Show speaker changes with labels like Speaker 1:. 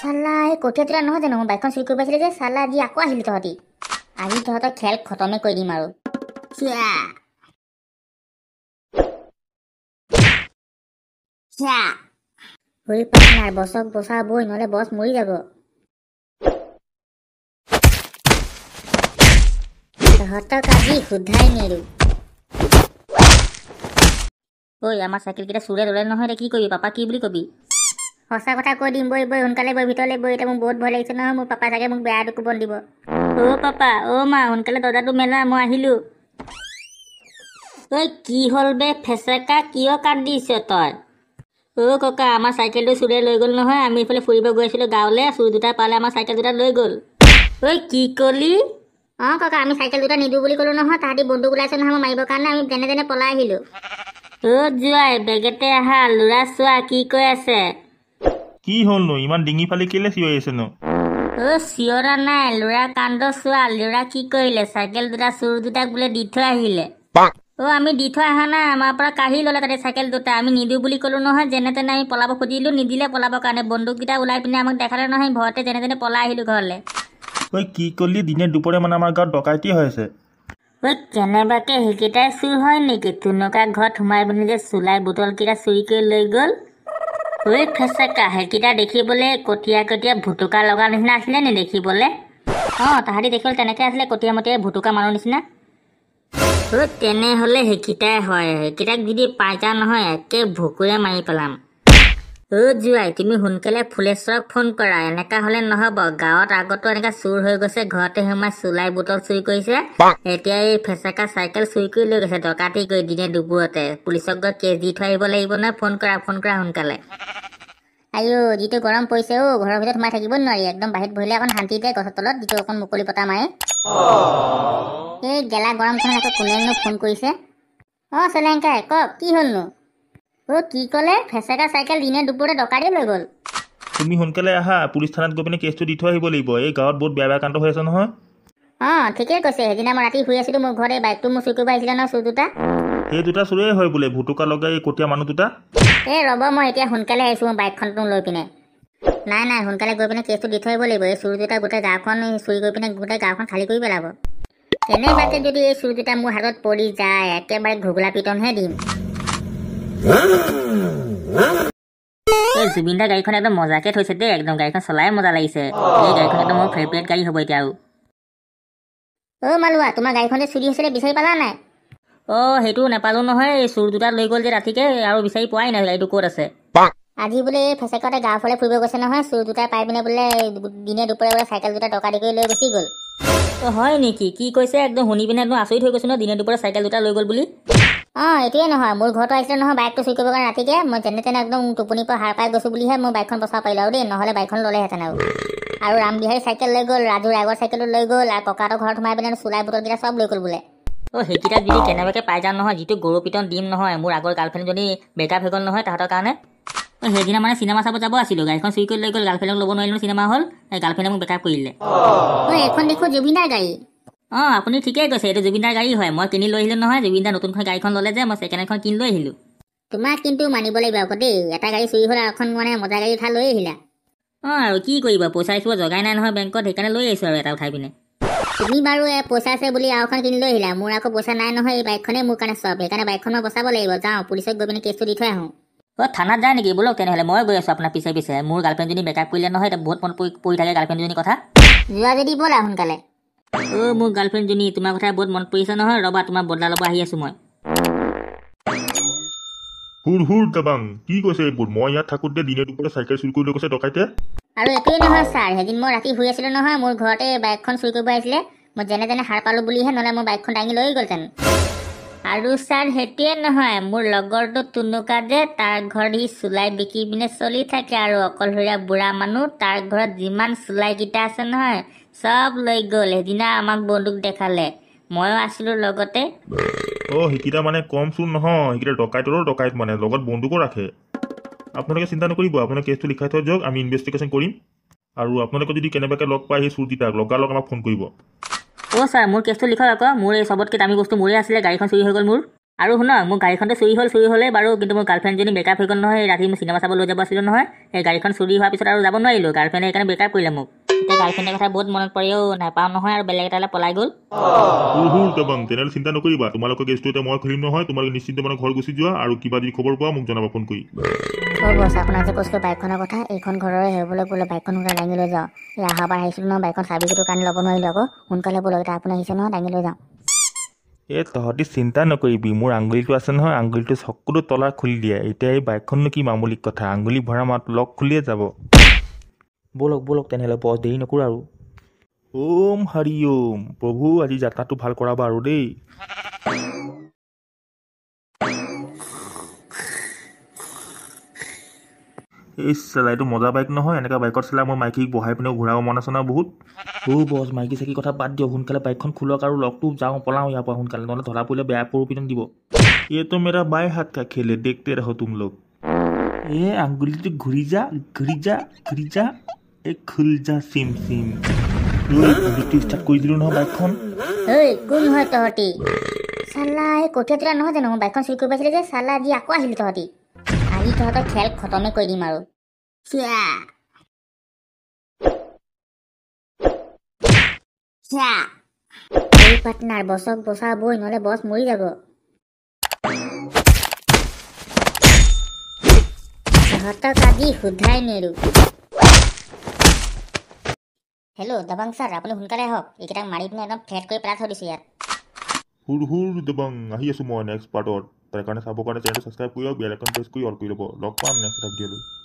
Speaker 1: চালা এই কঠীয়া তোলা নহয় জানো মোৰ বাইকখন চুৰি কৰি পাইছিলে যে চালা আজি আকৌ আহিলি তহঁতি আজি তহঁতৰ খেল খতমে কৰি দিম আৰু হৈ পাই নাই বছক বচাবই নহ'লে বছ মৰি যাব তহঁতক আজি শুধাই নেৰো ঐ আমাৰ চাইকেলকেইটা চুৰে ল'লে নহয় এতিয়া কি কৰিবি পাপা কি বুলি কবি সঁচা কথা কৈ দিম বৈ সোনকালে বৈ ভিতৰলৈ বৈ এতিয়া মোক বহুত ভয় লাগিছে নহয় মোৰ পাপা চাগে মোক বেয়া কোবন দিব অ' পাপা অ' মা সোনকালে দৰ্জাটো মেলা মই আহিলোঁ ঐ কি হ'ল বে ফেচেকা কিয় কাট দিছ তই অ' ককা আমাৰ চাইকেলটো চুৰে লৈ গ'ল নহয় আমি এইফালে ফুৰিব গৈ আছিলোঁ গাঁৱলৈ চুৰ দুটা পালে আমাৰ চাইকেল দুটা লৈ গ'ল ঐ কি ক'লি অঁ ককা আমি চাইকেল দুটা নিদিওঁ বুলি ক'লোঁ নহয় তাহাঁতি বন্দুক ওলাইছে নহয় মই মাৰিবৰ কাৰণে আমি যেনে তেনে পলাই আহিলোঁ অ' জোৱাই বেগেতে আহা ল'ৰা চোৱা কি কৈ আছে
Speaker 2: কি হ'লনো ইমান ডিঙি ফালি কেলে চিঞৰি আছে নো
Speaker 1: অ' চিঞৰা নাই ল'ৰা কাণ্ড চোৱা ল'ৰা কি কৰিলে চাইকেল দুটা চুৰ দুটাক বোলে দি থৈ আহিলে অ' আমি দি থৈ অহা নাই আমাৰ পৰা কাঢ়ি ল'লে তাতে চাইকেল দুটা আমি নিদিওঁ বুলি ক'লোঁ নহয় যেনে তেনে আমি পলাব খুজিলোঁ নিদিলে পলাবৰ কাৰণে বন্দুককেইটা ওলাই পিনে আমাক দেখালে নহয় ভয়তে যেনে তেনে পলাই আহিলোঁ ঘৰলৈ
Speaker 2: ঐ কি ক'লি দিনে দুপৰীয়া মানে আমাৰ গাঁৱত ডকাইতি হৈ আছে
Speaker 1: ঐ কেনেবাকৈ সেইকেইটাই চুৰ হয় নেকি তুনকা ঘৰত সোমাই পিনি যে চুলাই বটলকেইটা চুৰি কৰি লৈ গ'ল ঐ ফেচেকা সেইকেইটা দেখিবলৈ কটীয়া কটীয়া ভুটুকা লগা নিচিনা আছিলে নি দেখিবলৈ অঁ তাহাঁতি দেখিবলৈ তেনেকৈ আছিলে কটীয়া মটীয়া ভুটুকা মানুহ নিচিনা ঐ তেনেহ'লে সেইকেইটাই হয় সেইকেইটাক যদি পাই যাওঁ নহয় একে ভুকুৰে মাৰি পেলাম অ' জোৱাই তুমি সোনকালে ফুলেশ্বৰক ফোন কৰা এনেকুৱা হ'লে নহ'ব গাঁৱত আগতো এনেকৈ চুৰ হৈ গৈছে ঘৰতে সোমাই চুলাই বটল চুৰি কৰিছে এতিয়া এই ফেচেকা চাইকেল চুৰি কৰি লৈ গৈছে ডকাতি কৰি দিনে দুপৰতে পুলিচক গৈ কেছ দি থৈ আহিব লাগিব নহয় ফোন কৰা সোনকালে আইঅ' যিটো গৰম পৰিছে অ' ঘৰৰ ভিতৰত সোমাই থাকিব নোৱাৰি একদম বাহিৰত বহিলে অকণ শান্তিতে গছৰ তলত যিটো অকণ মুকলি বতাহ মাৰে এই গেলা গৰমখনত আকৌ কোনেনো ফোন কৰিছে অঁ চেলেংকাই কওক কি হ'লনো অ' কি ক'লে ফেচেকা চাইকেল দিনে দুপৰতে ডকাইতে লৈ গ'ল
Speaker 2: তুমি সোনকালে আহা পুলিচ থানাত গৈ পিনে কেছটো দি থৈ আহিব লাগিব এই গাঁৱত বহুত বেয়া কাণ্ড হৈ আছে নহয়
Speaker 1: অঁ ঠিকেই কৈছে সেইদিনা মই ৰাতি শুই আছিলোঁ মোৰ ঘৰত এই বাইকটো মোৰ চুৰ কৰিব আহিছিলে নহয় চুৰ দুটা
Speaker 2: সেই দুটা চুৰেই হয় বোলে ভুটুকা লগাই এই কটীয়া মানুহ দুটা
Speaker 1: এই ৰ'ব মই এতিয়া সোনকালে আহিছোঁ মোৰ বাইকখনটো লৈ পিনে নাই সোনকালে গৈ পিনে কেছটো দি থৈ আহিব লাগিব এই চুৰ দুটা গোটেই গাঁওখন চুৰি কৰি পিনে গোটেই গাঁওখন খালী কৰি পেলাব তেনেকুৱাকৈ যদি এই চুৰ দুটা মোৰ হাতত পৰি যায় একেবাৰে ঘুগুলা পিটনহে দিম এই জুবিনদাৰ গাড়ীখন একদম মজাকে থৈছে দেই একদম গাড়ীখন চলাই মজা লাগিছে এই গাড়ীখন একদম মোৰ ফেভৰেট গাড়ী হ'ব এতিয়া আৰু অ' মালোৱা তোমাৰ গাড়ীখন যে চুৰি হৈছিলে বিচাৰি পালা নাই অঁ সেইটো নাপালোঁ নহয় এই চুৰ দুটা লৈ গ'ল যে ৰাতিকে আৰু বিচাৰি পোৱাই নাই গাড়ীটো ক'ত আছে আজি বোলে এই ফেচেকতে গাঁৱৰ ফালে ফুৰিব গৈছে নহয় চুৰ দুটা পাই পিনে বোলে দিনে দুপৰীয়া বোলে চাইকেল দুটা ডকাইতি কৰি লৈ গুচি গ'ল অঁ হয় নেকি কি কৈছে একদম শুনি পিনে একদম আচৰিত হৈ গৈছে ন দিনে দুপৰীয়া চাইকেল দুটা লৈ গ'ল বুলি অঁ এইটোৱে নহয় মোৰ ঘৰতো আহিছিলে নহয় বাইকটো চুৰি কৰিবৰ কাৰণে ৰাতিকে মই যেনে তেনে একদম টোপনিৰ পৰা সাৰ পাই গৈছোঁ বুলিহে মই বাইকখন বচাব পাৰিলোঁ আৰু দেই নহ'লে বাইকখন ল'লেহেঁতেন আৰু ৰামবিহাৰী চাইকেল লৈ গ'ল ৰাজুৰ আগৰ চাইকেলটো লৈ গ'ল আৰু ককাহঁতৰ ঘৰত সোমাই পিনে চুলাই বটলকেইটা চব লৈ গ'ল বোলে অঁ সেইকেইটাক যদি কেনেবাকৈ পাই যাওঁ নহয় যিটো গৰু পিটন দিম নহয় মোৰ আগৰ গাৰ্লফ্ৰেণ্ডজনী ব্ৰেকআপ হৈ গ'ল নহয় তাহাঁতৰ কাৰণে সেইদিনা মানে চিনেমা চাব যাব আছিলোঁ গাড়ীখন চুৰি কৰি লৈ গ'ল গাৰ্লফ্ৰেণ্ডক ল'ব নোৱাৰিলোঁ চিনেমা হ'ল এই গাৰ্লফ্ৰেণ্ডে মোক ব্ৰেকআপ কৰিলে অঁ এইখন দেখোঁ জুবিনদাৰ গাড়ী অঁ আপুনি ঠিকেই কৈছে এইটো জুবিনদাৰ গাড়ী হয় মই কিনি লৈ আহিলোঁ নহয় জুবিনদাৰ নতুনখন গাড়ীখন ল'লে যে মই ছেকেণ্ড হেণ্ডখন কিনি লৈ আহিলোঁ তোমাক কিন্তু মানিব লাগিব আকৌ দেই এটা গাড়ী চুৰি হ'ল আৰু এখন মানে মজা গাড়ী উঠাই লৈ আহিলা অঁ আৰু কি কৰিব পইচা ৰাখিব জগাই নাই নহয় বেংকত সেইকাৰণে লৈ আহিছোঁ আৰু এটা উঠাই পিনে তুমি বাৰু পইচা আছে বুলি আৰু এখন কিনি লৈ আহিলা মোৰ আকৌ পইচা নাই নহয় এই বাইকখনেই মোৰ কাৰণে চব সেইকাৰণে বাইকখন মই বচাব লাগিব যাওঁ পুলিচক গৈ পিনে কেছটো দি থৈ আহোঁ অঁ থানাত যায় নেকি ব'লক তেনেহ'লে মই গৈ আছোঁ আপোনাৰ পিছে মোৰ গাৰ্লফ্ৰেণ্ডজনী বেকআপ কৰিলে নহয় এতিয়া বহুত মনত পৰি থাকে গাৰ্লফ্ৰেণ্ডজনীৰ কথা যোৱা যদি ব'লা সোনকালে অ' মোৰ গাৰ্লফ্ৰেণ্ডজনী তোমাৰ কথা বহুত মনত পৰিছে নহয় ৰ'বা তোমাৰ বদলা ল'ব আহি আছোঁ মই
Speaker 2: হুৰ দাবাং কি কৈছে এইবোৰ মই ইয়াত থাকোঁতে দিনে দুপৰীয়া চাইকেল চুৰি কৰি লৈ গৈছে ডকাইতে
Speaker 1: আৰু একোৱেই নহয় ছাৰ সেইদিন মই ৰাতি শুই আছিলোঁ নহয় মোৰ ঘৰতে বাইকখন চুৰি কৰিব আহিছিলে মই যেনে তেনে সাৰ পালোঁ বুলিহে নহ'লে মোৰ বাইকখন দাঙি লৈ গ'লহেঁতেন আৰু ছাৰ সেইটোৱে নহয় মোৰ লগৰটো তুনুকা যে তাৰ ঘৰত সি চুলাই বিকি পিনে চলি থাকে আৰু অকলশৰীয়া বুঢ়া মানুহ তাৰ ঘৰত যিমান চুলাইকেইটা আছে নহয় চব লৈ গ'ল সেইদিনা আমাক বন্দুক দেখালে ময়ো আছিলোঁ লগতে
Speaker 2: অঁ সেইকেইটা মানে কম চুৰ নহয় সেইকেইটা ডকাইতৰো ডকাইত মানে লগত বন্দুকো ৰাখে আপোনালোকে চিন্তা নকৰিব আপোনাৰ কেছটো লিখাই থৈ যাওক আমি ইনভেষ্টিগেশ্যন কৰিম আৰু আপোনালোকে যদি কেনেবাকৈ লগ পাই সেই চুৰকেইটাক লগালগ আমাক ফোন কৰিব
Speaker 1: অ' ছাৰ মোৰ কেছটো লিখক আকৌ মোৰ এই চবতকৈ দামী বস্তু মোৰে আছিলে গাড়ীখন চুৰি হৈ গ'ল মোৰ আৰু শুনক মোৰ গাড়ীখনটো চুৰি হ'লে বাৰু কিন্তু মোৰ গাৰ্লফ্ৰেণ্ডজনী ব্ৰেকআপ হৈ গ'ল নহয় ৰাতি মোৰ চিনেমা চাব লৈ যাব আছিলোঁ নহয় এই গাড়ীখন চুৰি হোৱাৰ পিছত আৰু যাব নোৱাৰিলোঁ গাৰ্লফ্ৰেণ্ডে সেইকাৰণে ব্ৰেকআপ কৰিলে মোক এতিয়া গাৰ্লফ্ৰেণ্ডৰ কথা বহুত মনত পৰেও নাপাওঁ নহয় আৰু বেলেগ এটালৈ পলাই গ'ল
Speaker 2: দেৱাং তেনেহ'লে চিন্তা নকৰিবা তোমালোকৰ কেছটো এতিয়া মই খুলিম নহয় তোমালোকে নিশ্চিন্ত মানে ঘৰ গুচি যোৱা আৰু কিবা যদি খবৰ পোৱা মোক জনাবা ফোন কৰি
Speaker 3: বছ আপোনাক যে কৈছিলোঁ বাইকখনৰ কথা এইখন ঘৰৰে হেৰুবলৈ বোলে বাইকখন সোনকালে দাঙি লৈ যাওঁ এই অহাবাৰ আহিছিলোঁ নহয় বাইকখন চাৰ্ভিচটো কাৰণে ল'ব নোৱাৰিলোঁ আকৌ সোনকালে বোলো এতিয়া আপুনি আহিছে নহয় দাঙি লৈ যাওঁ
Speaker 2: তহঁতি চিন্তা নকৰিবি মোৰ আঙুলিটো আছে নহয় আঙুলিটো চকুটো তলা খুলি দিয়ে এতিয়া এই বাইকখননো কি মামুলিক কথা আঙুলি ভৰা মাত লগ খুলিয়ে যাব ব'লক তেনেহ'লে বছ দেৰি নকৰোঁ আৰু ওম হৰি ওম প্ৰভু আজি যাত্ৰাটো ভাল কৰাবা আৰু দেই এই চালা এইটো মজা বাইক নহয় এনেকুৱা বাইকত চলাই মই মাইকীক বহাই পিনে ঘূৰাব মন আছে নহয় বহুত বছ মাইকী চাইকী কথা বাদ দিয়ক সোনকালে বাইকখন খোলক আৰু লগটো যাওঁ পলাওঁ ইয়াৰ পৰা সোনকালে নহ'লে ধৰা পৰিলে বেয়া পৰিপিটন দিব তো মেৰা বাই হাত কা খেলে দেখতে ৰহ তুম লোক আঙুলিটো ঘূৰি যা এই খুল যা চিম ষ্টাৰ্ট কৰি দিলোঁ নহয় বাইকখন
Speaker 3: ঐ কোন হয় তহঁতি চালা এই কঠীয়া তোলা নহয় জানো মোৰ বাইকখন চুৰি কৰি পাইছিলে যে চালা দি আকৌ আহিলি তহঁতি আজি তহঁতৰ খেল খতমে কৰি দিম আৰু পাৰ্টনাৰ বছক বচাবই নহ'লে বছ মৰি যাব তহঁতক আজি শুধাই নেৰো হেল্ল' দবাং ছাৰ আপুনি সোনকালে আহক এইকেইটাক মাৰি পিনে একদম ফ্লেট কৰি পেলাই থৈ দিছোঁ ইয়াত
Speaker 2: হুৰ দেৱাং আহি আছোঁ মই নেক্সট পাৰ্টত তাৰ কাৰণে চাবৰ কাৰণে চেনেলটো ছাবস্ক্ৰাইব কৰি বেল আইকন প্ৰেছ কৰি অল কৰি ল'ব লগ পাম নেক্সট এটা ভিডিঅ'লৈ